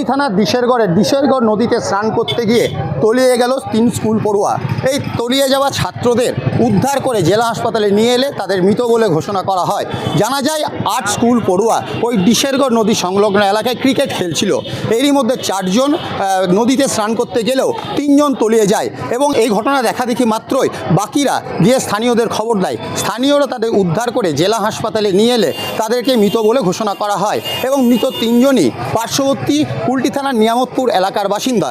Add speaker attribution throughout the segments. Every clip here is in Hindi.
Speaker 1: থানার দিশেরগড় নদীতে স্নান করতে গিয়ে তলিয়ে গেল 3 স্কুল পড়ুয়া। এই তলিয়ে যাওয়া ছাত্রদের উদ্ধার করে জেলা হাসপাতালে নিয়ে এলে তাদের মৃত বলে ঘোষণা করা হয়। জানা যায় 8 স্কুল পড়ুয়া ওই দিশেরগড় নদী সংলগ্ন এলাকায় ক্রিকেট খেলছিল। এরই মধ্যে 4 জন নদীতে স্নান করতে গেলেও 3 জন তলিয়ে যায় এবং এই ঘটনা দেখা দেখি মাত্রই বাকিরা গিয়ে স্থানীয়দের খবর দেয়। স্থানীয়রা তাদের উদ্ধার করে জেলা হাসপাতালে নিয়ে এলে তাদেরকে মৃত বলে ঘোষণা করা হয় এবং মৃত 3 জনই পার্শ্ববর্তী কুলটি থানার নিয়ামতপুর এলাকার বাসিন্দা।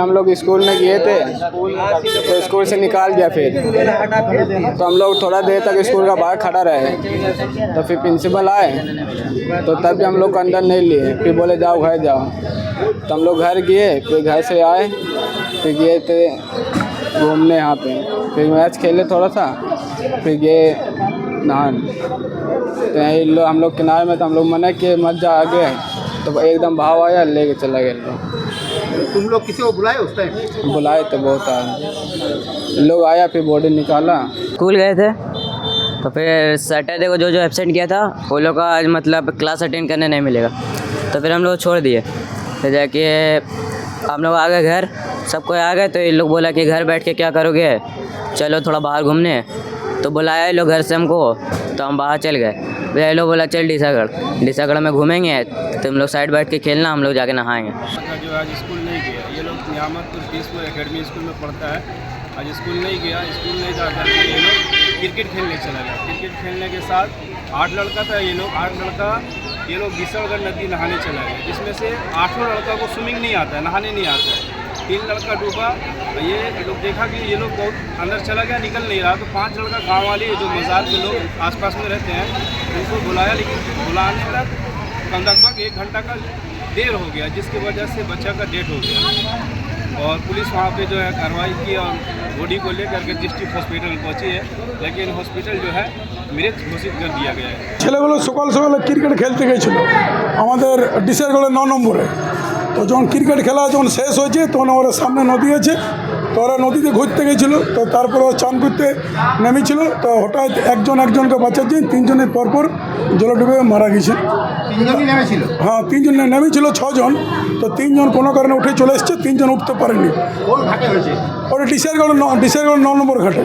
Speaker 2: हम लोग स्कूल में गए थे तो स्कूल से निकाल दिया। फिर तो हम लोग थोड़ा देर तक स्कूल का बाहर खड़ा रहे, तो फिर प्रिंसिपल आए तो तब भी हम लोग को अंदर नहीं लिए। फिर बोले जाओ घर जाओ, तो हम लोग घर गए। फिर घर से आए, फिर गए थे घूमने यहाँ पे, फिर मैच खेले थोड़ा सा, फिर गए नहान। तो यही हम लोग किनारे में, तो हम लोग मना किए मत जा आगे, तो एकदम भाव आया लेके चला गया।
Speaker 1: तुम लोग किसी को बुलाए उस टाइम?
Speaker 2: बुलाए तो बहुत लोग आया, फिर बॉडी निकाला।
Speaker 3: स्कूल गए थे तो फिर सैटरडे को जो एब्सेंट किया था वो लोग का आज मतलब क्लास अटेंड करने नहीं मिलेगा, तो फिर हम लोग छोड़ दिए। फिर जाके हम लोग आ गए घर, सबको आ गए, तो ये लोग बोला कि घर बैठ के क्या करोगे, चलो थोड़ा बाहर घूमने। तो बुलाया ये लोग घर से हमको, तो हम बाहर चल गए। फिर ये लोग बोला चल डीसागढ़ में घूमेंगे, तुम लोग साइड बैठ के खेलना, हम लोग जाके नहाएंगे।
Speaker 4: जो आज स्कूल नहीं गया, ये लोग नियामतपुर पीसपुर एकेडमी स्कूल में पढ़ता है, आज स्कूल नहीं गया। स्कूल नहीं जाकर ये लोग क्रिकेट खेलने चला गया। क्रिकेट खेलने के साथ 8 लड़का था, ये लोग दिशरगढ़ नदी नहाने चला गया, जिसमें से 8वां लड़का को स्विमिंग नहीं आता है, नहाने नहीं आता है। 3 लड़का डूबा। ये लोग देखा कि ये लोग बहुत अंदर चला गया, निकल नहीं रहा, तो 5 लड़का गाँव वाले जो मज़ार के लोग आसपास में रहते हैं उनको बुलाया, लेकिन बुलाने तक लगभग 1 घंटा का देर हो गया, जिसकी वजह से बच्चा का डेथ हो गया। और पुलिस वहाँ पे जो है कार्रवाई की और बॉडी को लेकर के डिस्ट्रिक्ट हॉस्पिटल पहुँची है, लेकिन हॉस्पिटल जो है मृत घोषित कर दिया गया है।
Speaker 5: ছেলেগুলো সকাল সকালে ক্রিকেট খেলতে গেছিল আমাদের ডিসেরগড়ের 9 নম্বরে। তো যখন ক্রিকেট খেলা যখন শেষ হয়েছে তখন ওরা সামনে নদী আছে, তো ওরা নদীতে ঘুরতে গেছিলো। তো তারপরে ও চান করতে নেমেছিল, তো হঠাৎ একজনকে বাঁচাচ্ছে, 3 জনের পরপর জলে ডুবে মারা গেছে।
Speaker 1: 3 জনই নেমেছিল?
Speaker 5: হ্যাঁ, 3 জন নেমেছিল, 6 জন। তো 3 জন কোনো কারণে উঠে চলে এসছে, 3 জন উঠতে পারেনি।
Speaker 1: কোন ঘাটে হয়েছে?
Speaker 5: ওটা ডিসেরগড় 9 নম্বর ঘাটে।